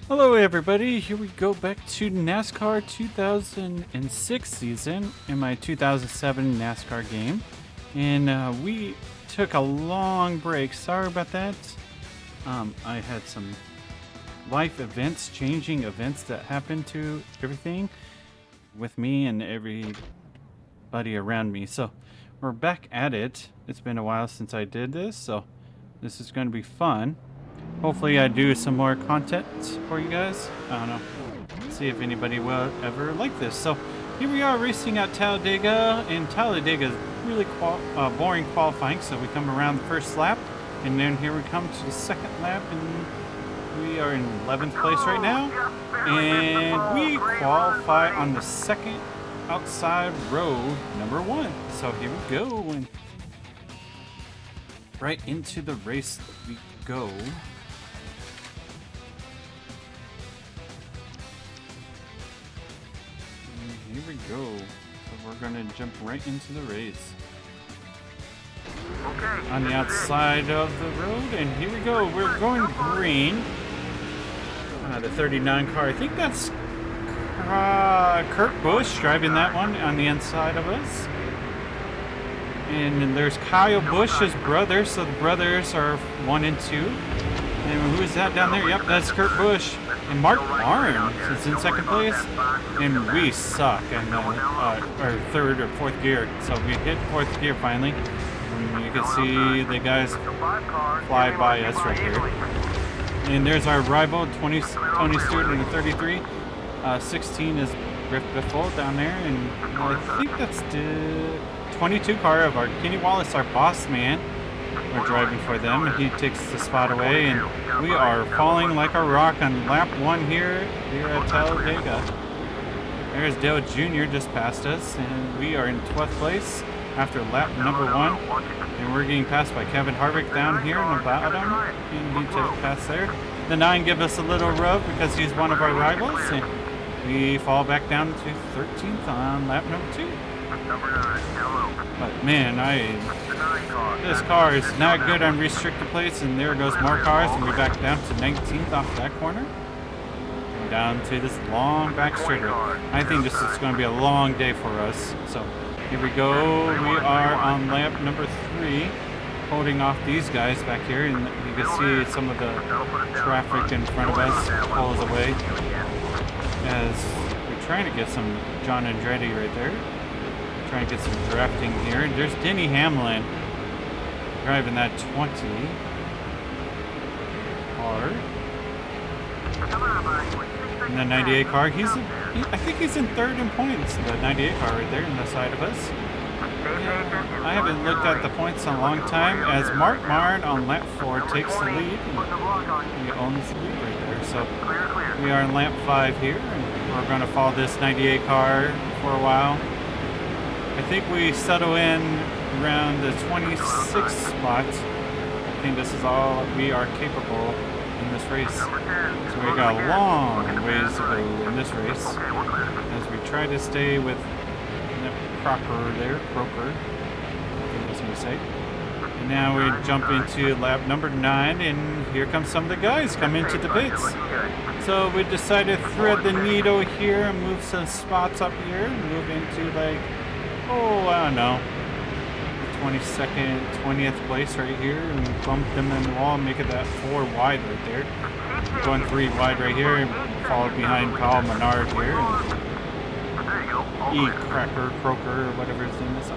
Hello everybody, here we go back to NASCAR 2006 season in my 2007 NASCAR game. And we took a long break, sorry about that. I had some life events, changing events that happened to everything with me and everybody around me. So we're back at it. It's been a while since I did this, so this is going to be fun. Hopefully I do some more content for you guys. I don't know. See if anybody will ever like this. So here we are racing at Talladega, and Talladega is really boring qualifying. So we come around the first lap, and then here we come to the second lap, and we are in 11th place right now. And we qualify on the second outside row, number 1. So here we go, and right into the race we go. Here we go. So we're gonna jump right into the race. Okay. On the outside of the road, and here we go. We're going green. The 39 car. I think that's Kurt Busch driving that one on the inside of us. And then there's Kyle Busch's brother. So the brothers are 1 and 2. And who is that down there? Yep, that's Kurt Busch. And Mark Barnes is in second place, and we suck in our third or fourth gear. So we hit fourth gear finally, and you can see the guys fly by us right here. And there's our rival, Tony Stewart in the 33. 16 is Griff Biffle down there, and I think that's the 22 car of our Kenny Wallace, our boss man. We're driving for them. He takes the spot away, and we are falling like a rock on lap 1 here at Talladega. There's Dale Jr. just passed us, and we are in 12th place after lap number 1. And we're getting passed by Kevin Harvick down here in the bottom, and he took a pass there. The 9 give us a little rub because he's one of our rivals, and we fall back down to 13th on lap number 2. But man, this car is not good on restricted plates, and there goes more cars, and we're back down to 19th off that corner. And down to this long back straightaway. I think this is going to be a long day for us. So here we go. We are on lap number 3, holding off these guys back here, and you can see some of the traffic in front of us pulls away as we're trying to get some John Andretti right there. Trying to get some drafting here. And there's Denny Hamlin driving that 20 car. And the 98 car, I think he's in 3rd in points. The 98 car right there on the side of us. I haven't looked at the points in a long time as Mark Martin on lap 4 takes the lead. He owns the lead right there. So we are in lap 5 here, and we're going to follow this 98 car for a while. I think we settle in around the 26th spot. I think this is all we are capable in this race. So we got a long ways to go in this race as we try to stay with Crocker there, Croker, I think I was going to say. And now we jump into lap number 9, and here come some of the guys come into the pits. So we decided to thread the needle here and move some spots up here and move into I don't know, 22nd, 20th place right here, and bump them in the wall and make it that 4 wide right there. Going 3 wide right here, and followed behind Paul Menard here. And Croker, or whatever his name is.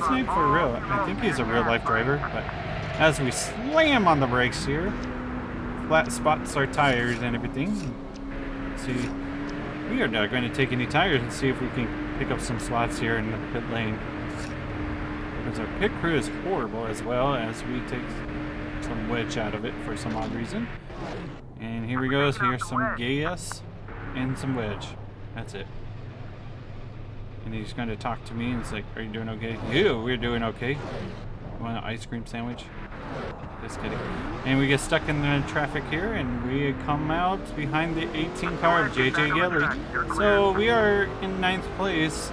His name for real. I think he's a real life driver. But as we slam on the brakes here, flat spots our tires and everything. See, we are not going to take any tires and see if we can pick up some slots here in the pit lane. Because our pit crew is horrible as well, as we take some wedge out of it for some odd reason. And here we go. Here's some gas and some wedge. That's it. And he's going to talk to me and it's like, are you doing okay? Yeah, we're doing okay. You want an ice cream sandwich? Just kidding. And we get stuck in the traffic here, and we come out behind the 18 car of JJ Yelly. So we are in 9th place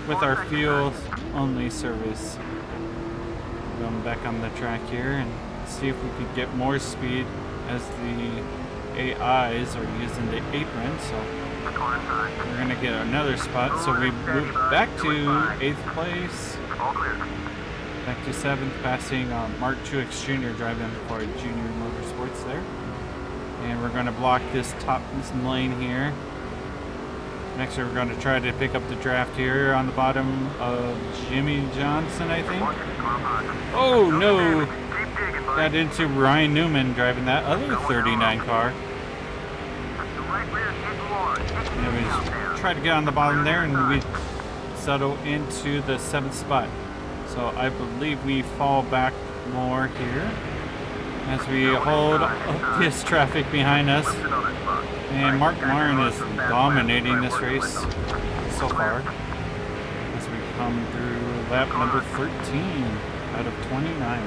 with our fuel only service. Going back on the track here and see if we could get more speed as the AIs are using the apron, so we're going to get another spot. So we move back to 8th place, back to 7th, passing Mark Truex Jr. driving for Junior Motorsports there. And we're going to block this lane here. Next, we're going to try to pick up the draft here on the bottom of Jimmy Johnson, I think. Oh, no. Got into Ryan Newman driving that other 39 car. And we try to get on the bottom there, and we settle into the 7th spot. So I believe we fall back more here as we hold up this traffic behind us. And Mark Martin is dominating this race so far as we come through lap number 13 out of 29.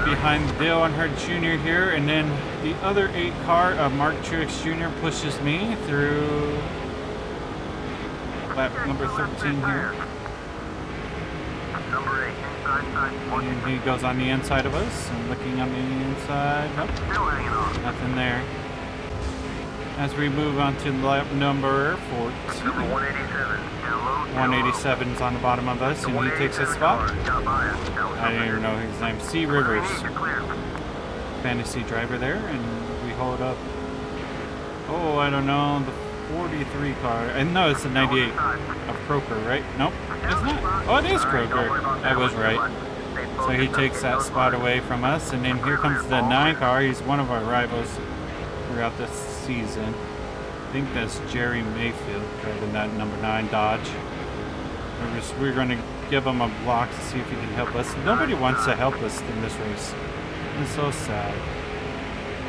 Behind Dale Earnhardt Jr. here, and then the other 8 car of Mark Truex Jr. pushes me through lap number 13 here. And he goes on the inside of us, and looking on the inside, nope, nothing there. As we move on to lap number 14, 187's on the bottom of us, and he takes a spot. I don't even know his name. C. Rivers, fantasy driver there, and we hold up. Oh, I don't know, the 43 car. And no, it's the 98 of Croker, right? Nope, it's not. Oh, it is Croker. I was right. So he takes that spot away from us, and then here comes the 9 car. He's one of our rivals throughout this season. I think that's Jerry Mayfield driving that number 9 Dodge. We're going to give him a block to see if he can help us. Nobody wants to help us in this race. It's so sad.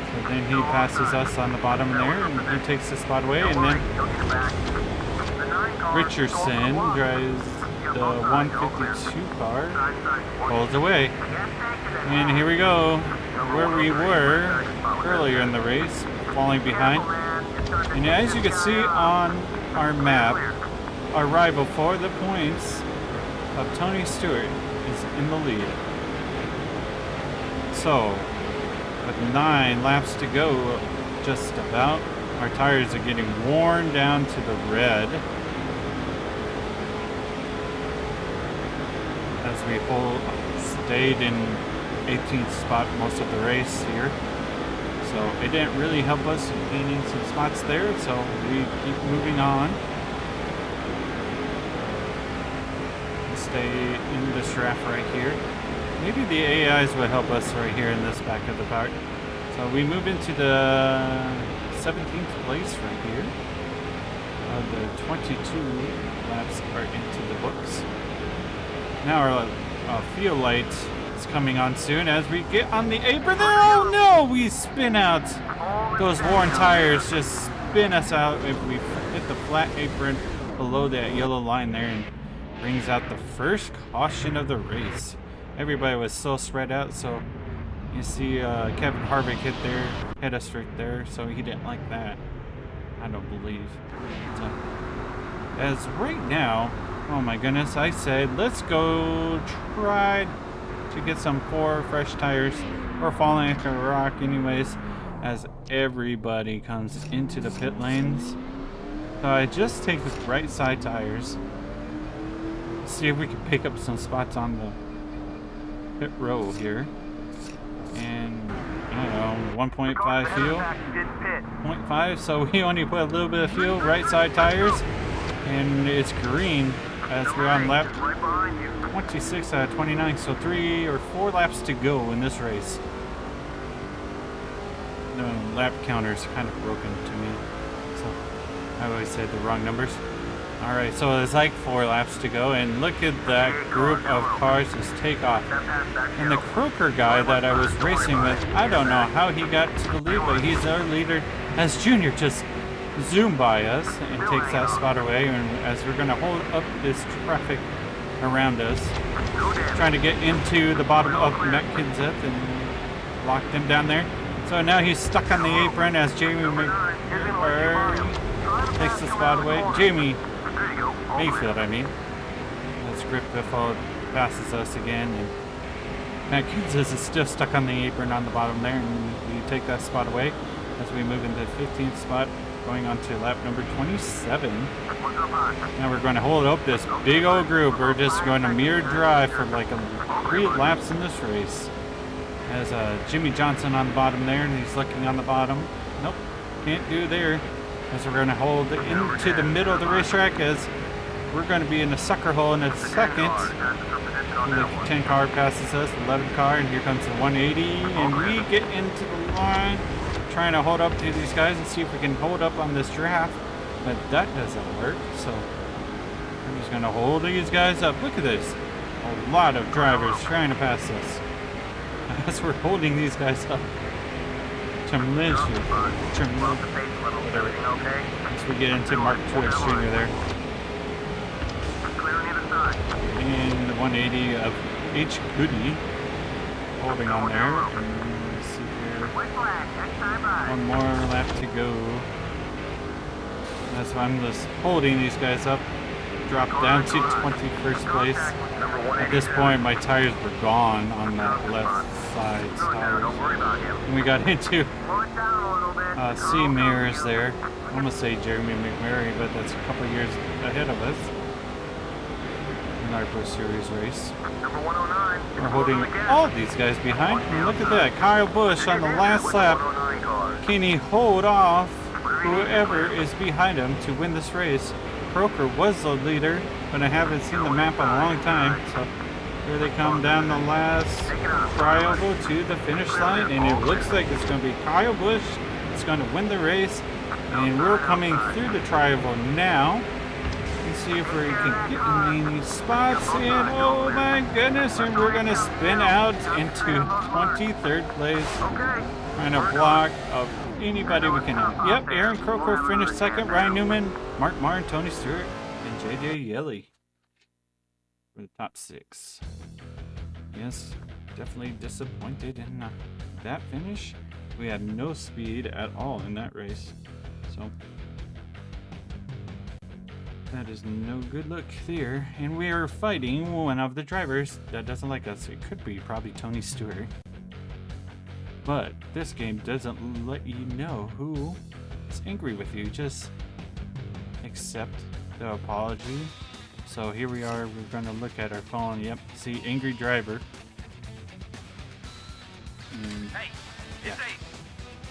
So then he passes us on the bottom there, and he takes the spot away, and then Richardson drives the 152 car, pulls away. And here we go, where we were earlier in the race, falling behind. And as you can see on our map, our rival for the points of Tony Stewart is in the lead. So, with 9 laps to go, just about, our tires are getting worn down to the red. As we stayed in 18th spot most of the race here. So it didn't really help us in gaining some spots there, so we keep moving on. Stay in this draft right here. Maybe the AIs will help us right here in this back of the part. So we move into the 17th place right here. The 22 laps are into the books. Now our field light is coming on soon as we get on the apron. Oh no, we spin out. Those worn tires just spin us out if we hit the flat apron below that yellow line there, and brings out the first caution of the race. Everybody was so spread out, so you see Kevin Harvick hit us right there, so he didn't like that, I don't believe. So, as right now, oh my goodness, I said let's go try to get some 4 fresh tires. We're falling like a rock anyways, as everybody comes into the pit lanes. So I just take the right side tires, see if we can pick up some spots on the pit row here. And I don't know, 1.5 fuel, 0.5, so we only put a little bit of fuel, right side tires, and it's green as we're on lap 26 out of 29, so 3 or 4 laps to go in this race. The lap counter is kind of broken to me, so I always say the wrong numbers. Alright, so it's like 4 laps to go, and look at that group of cars just take off. And the Croker guy that I was racing with, I don't know how he got to the lead, but he's our leader as Junior just zoomed by us and takes that spot away. And as we're going to hold up this traffic around us, trying to get into the bottom of Matt Kenseth and lock them down there. So now he's stuck on the apron as Jamie takes the spot away. Jamie Mayfield, I mean. As Griff Biffle passes us again, and Matt Kansas is still stuck on the apron on the bottom there, and we take that spot away as we move into the 15th spot, going on to lap number 27. Now we're going to hold up this big old group. We're just going to mirror drive for like 3 laps in this race. Has Jimmy Johnson on the bottom there, and he's looking on the bottom. Nope, can't do there. As we're going to hold into the middle of the racetrack, as we're going to be in the sucker hole in a second. The 10 car passes us, the 11 car, and here comes the 180, and we get into the line, trying to hold up to these guys and see if we can hold up on this draft, but that doesn't work. So I'm just going to hold these guys up. Look at this, a lot of drivers trying to pass us as we're holding these guys up. Tremendous, whatever. As we get into Mark Truex Jr. there. And the 180 of H. Goody holding on there. And let's see here. One more lap to go. That's why I'm just holding these guys up. Drop down to 21st place. At this point, my tires were gone on the left side tires. And we got into C. Mears there. I almost say Jeremy McMurray, but that's a couple years ahead of us. In our Pro Series race. We're holding all these guys behind. And look at that, Kyle Busch on the last lap. Can he hold off whoever is behind him to win this race? Croker was the leader, but I haven't seen the map in a long time. So here they come down the last trioval to the finish line, and it looks like it's going to be Kyle Busch. It's going to win the race, and we're coming through the trioval now. Let's see if we can get in these spots, and oh my goodness, and we're going to spin out into 23rd place. Trying to block of anybody we can. Yep, Aaron Croker finished second, Ryan Newman, Mark Martin, Tony Stewart, and JJ Yeley for the top 6. Yes, definitely disappointed in that finish. We had no speed at all in that race, so that is no good look there. And we are fighting one of the drivers that doesn't like us. It could be probably Tony Stewart. But this game doesn't let you know who is angry with you. Just accept the apology. So here we are. We're going to look at our phone. Yep. See, angry driver. And, hey, it's Ace.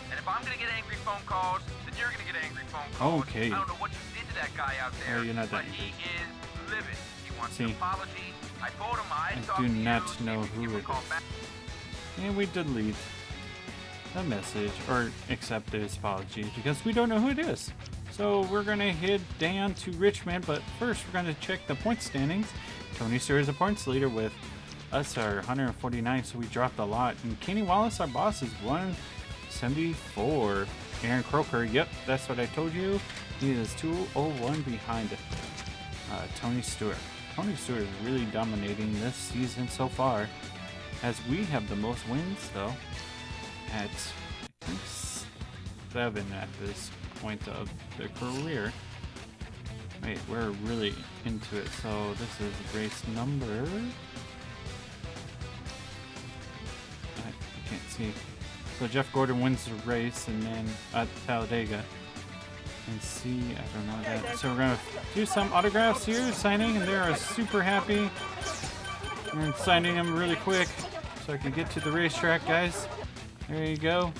And if I'm going to get angry phone calls, then you're going to get angry phone calls. Okay. I don't know what you did to that guy out there, you're not that but he angry. is livid. He wants See, an apology. I told him I talk do to not you, know see if we who can it call is. back. And we delete the message or accept his apology because we don't know who it is. So we're going to head down to Richmond, but first we're going to check the point standings. Tony Stewart is a points leader with us are 149, so we dropped a lot. And Kenny Wallace, our boss, is 174. Aaron Croker, yep, that's what I told you. He is 201 behind Tony Stewart. Tony Stewart is really dominating this season so far, as we have the most wins, though, at I think 7 at this point of the career. Wait, we're really into it. So this is race number. I can't see. So Jeff Gordon wins the race, and then at Talladega. And see, I don't know that. So we're gonna do some autographs here, signing, and they're super happy. And signing them really quick, so I can get to the racetrack, guys. There you go.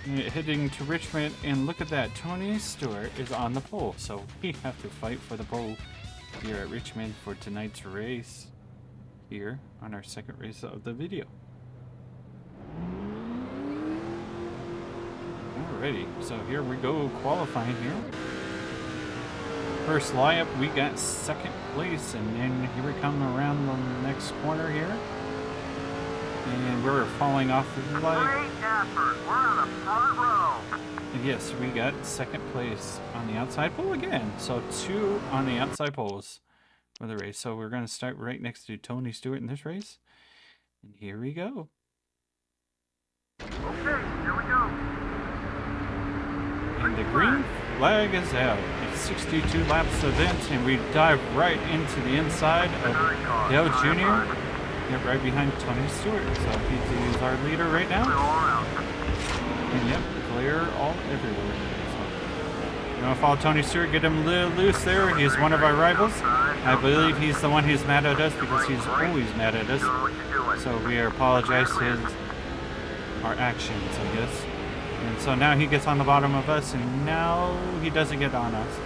Heading to Richmond, and look at that. Tony Stewart is on the pole, so we have to fight for the pole here at Richmond for tonight's race here on our second race of the video. Alrighty, so here we go, qualifying here. First lineup, we got second place, and then here we come around the next corner here. And we're falling off the line. Great effort. We're on the front row. Yes, we got second place on the outside pole again. So 2 on the outside poles for the race. So we're going to start right next to Tony Stewart in this race. And here we go. Okay, here we go. And the green flag is out. It's 62 laps event, and we dive right into the inside of Dale Jr. get right behind Tony Stewart. So he's our leader right now. And yep, clear all everywhere. So, you know, follow Tony Stewart, get him a little loose there. He's one of our rivals. I believe he's the one who's mad at us because he's always mad at us. So we apologize to our actions, I guess. And so now he gets on the bottom of us, and now he doesn't get on us.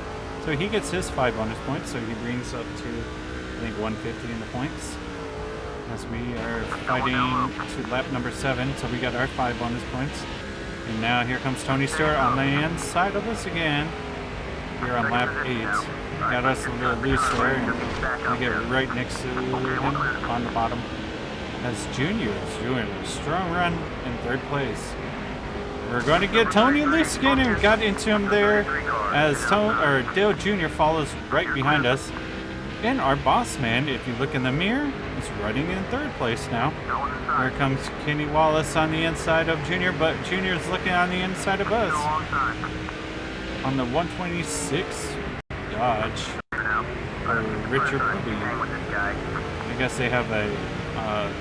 So he gets his 5 bonus points, so he brings up to, I think, 150 in the points. As we are fighting to lap number 7, so we got our 5 bonus points. And now here comes Tony Stewart on the inside of us again. Here on lap 8. Got us a little loose there, and we get right next to him on the bottom. As Junior is doing a strong run in 3rd place. We're going to get Tony loose again, and we got into him there as Dale Jr. follows right behind us. And our boss man, if you look in the mirror, is running in 3rd place now. Here comes Kenny Wallace on the inside of Junior, but Junior's looking on the inside of us. On the 126 Dodge, or Richard Ruby. I guess they have a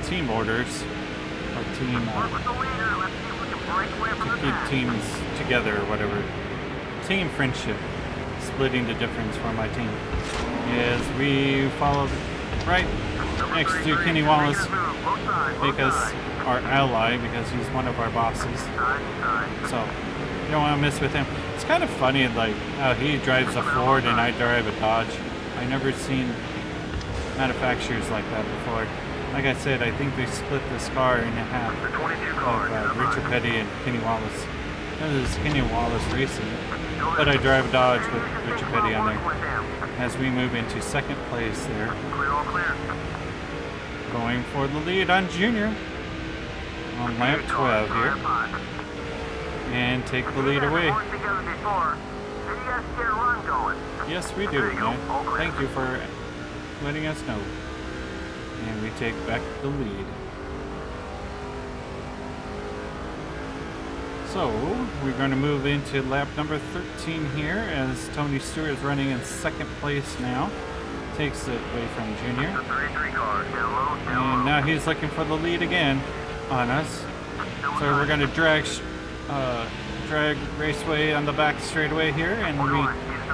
team orders, or team to keep teams together or whatever. Team friendship, splitting the difference for my team. Is we follow right next to Kenny Wallace because our ally, because he's one of our bosses. So you don't want to mess with him. It's kind of funny, like how he drives a Ford and I drive a Dodge. I never seen manufacturers like that before. Like I said, I think they split this car in half of Richard Petty and Kenny Wallace. This is Kenny Wallace racing, but I drive a Dodge with Richard Petty on there. As we move into 2nd place there. Going for the lead on Junior on lap 12 here. And take the lead away. Yes, we do, man. Thank you for letting us know. And we take back the lead. So, we're going to move into lap number 13 here as Tony Stewart is running in 2nd place now. Takes it away from Junior. And now he's looking for the lead again on us. So we're going to drag Raceway on the back straightaway here, and we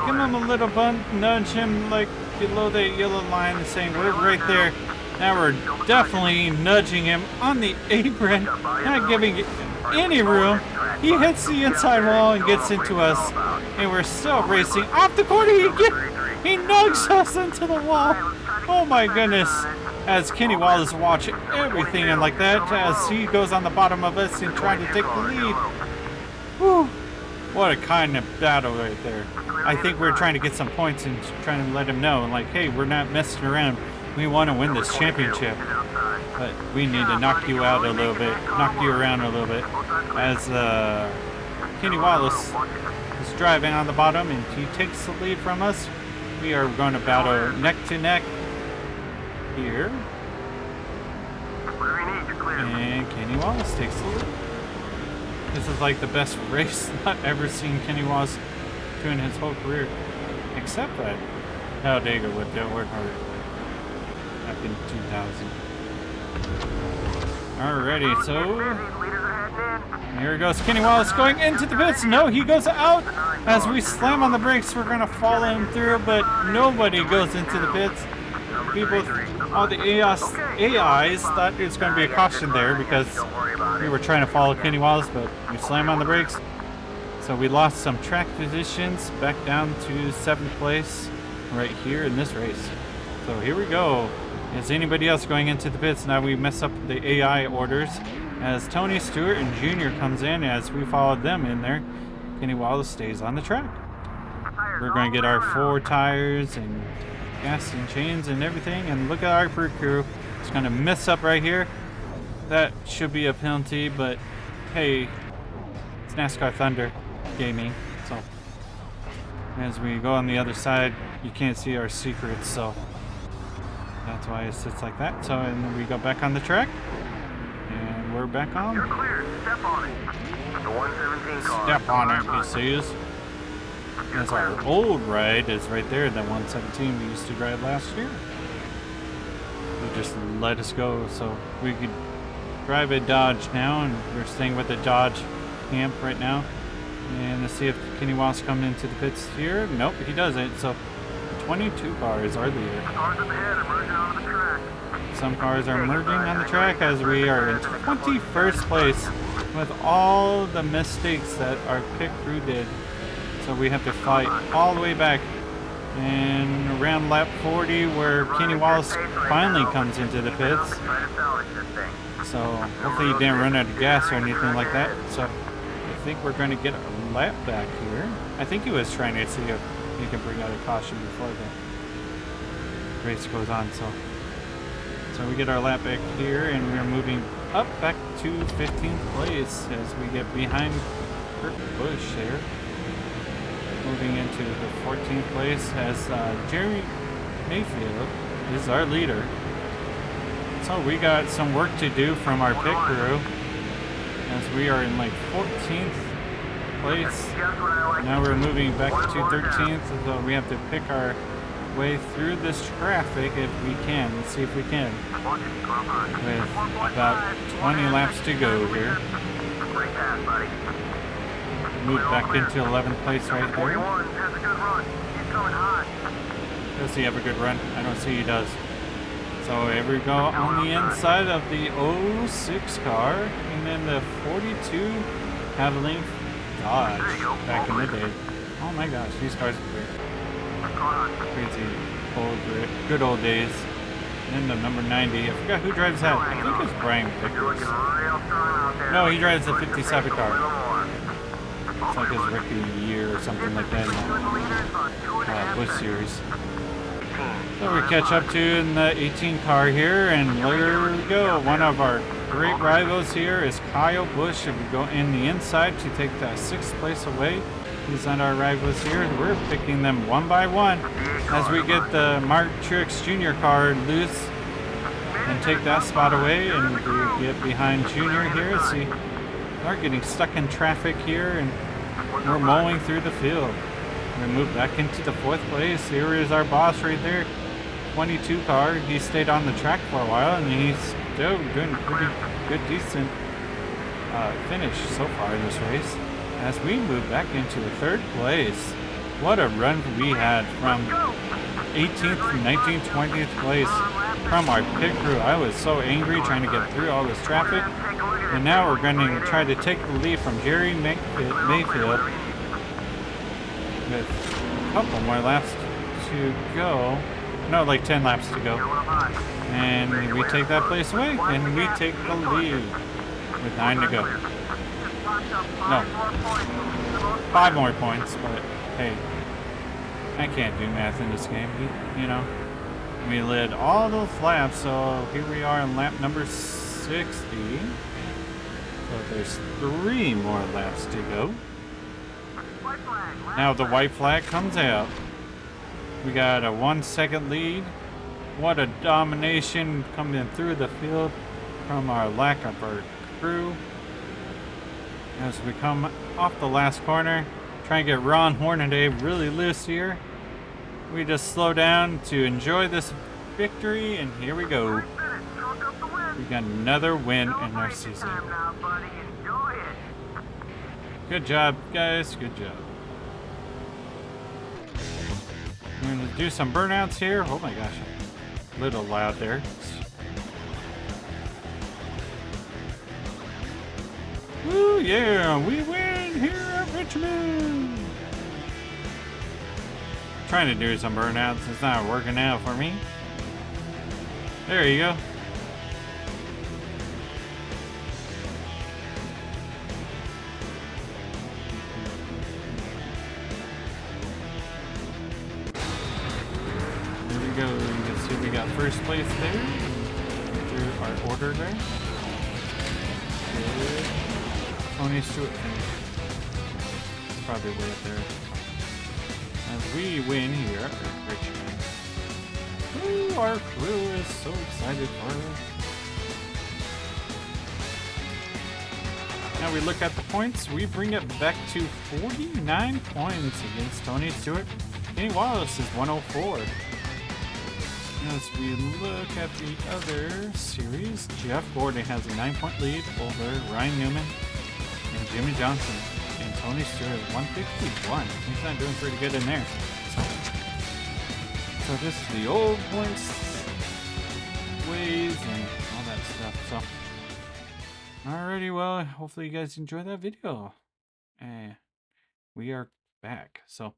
give him a little bump, nudge him like below the yellow line, saying we're right there. Now we're definitely nudging him on the apron, not giving it any room. He hits the inside wall and gets into us, and we're still racing. Off the corner, he nugs us into the wall. Oh my goodness. As Kenny Wallace watch everything and like that, as he goes on the bottom of us and trying to take the lead. Whew. What a kind of battle right there. I think we're trying to get some points and trying to let him know, like, hey, we're not messing around. We want to win this championship. But we need to knock you out a little bit, knock you around a little bit. As Kenny Wallace is driving on the bottom and he takes the lead from us. We are going to battle neck to neck here. And Kenny Wallace takes the lead. This is like the best race I've ever seen Kenny Wallace do in his whole career. Except that Talladega with Dale Earnhardt back in 2000. Alrighty, so here goes Kenny Wallace going into the pits. No, he goes out. As we slam on the brakes, we're gonna follow him through, but nobody goes into the pits. People, all the AIs thought it was gonna be a caution there because we were trying to follow Kenny Wallace, but we slammed on the brakes. So we lost some track positions back down to 7th place right here in this race. So here we go. Is anybody else going into the pits? Now we mess up the AI orders as Tony Stewart and Junior comes in. As we followed them in there, Kenny Wallace stays on the track. We're going to get our 4 tires and gas and chains and everything, and look at our crew. It's going to mess up right here. That should be a penalty, but hey, it's NASCAR Thunder Gaming. So as we go on the other side, you can't see our secrets, so that's why it sits like that. So, and then we go back on the track, and we're back on. You're clear. Step on it. The 117 car. Step on it, he says. As our old ride is right there, that 117 we used to drive last year. just let us go. So we could drive a Dodge now, and we're staying with the Dodge camp right now. And let's see if Kenny Wallace coming into the pits here. Nope, he doesn't. So 22 cars are leader. Cars up ahead are merging onto the track. Some cars are merging on the track as we are in 21st place with all the mistakes that our pit crew did. So we have to fight all the way back. And around lap 40 where Kenny Wallace finally comes into the pits. Try to salvage this thing. So hopefully he didn't run out of gas or anything like that. So I think we're going to get a lap back here. I think he was trying to see if he can bring out a caution before the race goes on. So we get our lap back here, and we're moving up back to 15th place as we get behind Kurt Busch there. Moving into the 14th place as Jerry Mayfield is our leader. So we got some work to do from our pit crew as we are in like 14th place. Now we're moving back to 13th, so we have to pick our way through this traffic if we can. Let's see if we can. With about 20 laps to go here. Great pass, buddy. Move back into 11th place right 41 there. has a good run. He's coming hot. Does he have a good run? I don't see he does. So here we go on the inside of the 06 car, and then the 42 Cadillac Dodge back in the day. Oh my gosh, these cars are great. Crazy good old days. And then the number 90. I forgot who drives that. I think it's Brian Vickers. No, he drives the 57 car. It's like his rookie year or something like that in the Busch series. So we catch up to in the 18 car here, and there we go. One of our great rivals here is Kyle Busch. If we go in the inside to take that 6th place away, these are our rivals here. We're picking them one by one as we get the Mark Truex Jr. car loose and take that spot away, and we get behind Junior here. See, we're getting stuck in traffic here, and we're mowing through the field. We move back into the 4th place. Here is our boss right there, 22 car. He stayed on the track for a while, and he's still doing pretty good, decent finish so far in this race. As we move back into 3rd place. What a run we had from 18th, 19th, 20th place from our pit crew. I was so angry trying to get through all this traffic. And now we're going to try to take the lead from Jerry Mayfield with a couple more laps to go. No, like 10 laps to go. And we take that place away, and we take the lead with 9 to go. No, 5 more points, but hey, I can't do math in this game, you know. We led all those laps, so here we are on lap number 60. So there's 3 more laps to go. Now the white flag comes out. We got a 1-second lead. What a domination coming through the field from our lack of our crew. As we come off the last corner, try and get Ron Hornaday really loose here. We just slow down to enjoy this victory, and here we go. We got another win in our season. Good job, guys. Good job. We're going to do some burnouts here. Oh my gosh. A little loud there. Woo, yeah, we win here at Richmond. Trying to do some burnouts. It's not working out for me. There you go. There we go. You can see we got first place there. Through our order there. Good. Tony Stewart finish. It's probably way up there. As we win here at Richmond. Ooh, our crew is so excited for us. Now we look at the points. We bring it back to 49 points against Tony Stewart. Kenny Wallace is 104. As we look at the other series, Jeff Gordon has a 9-point lead over Ryan Newman and Jimmy Johnson. And Tony Stewart 151. He's not doing pretty good in there. So this is the old points ways and all that stuff. So alrighty, well, hopefully you guys enjoyed that video. We are back. So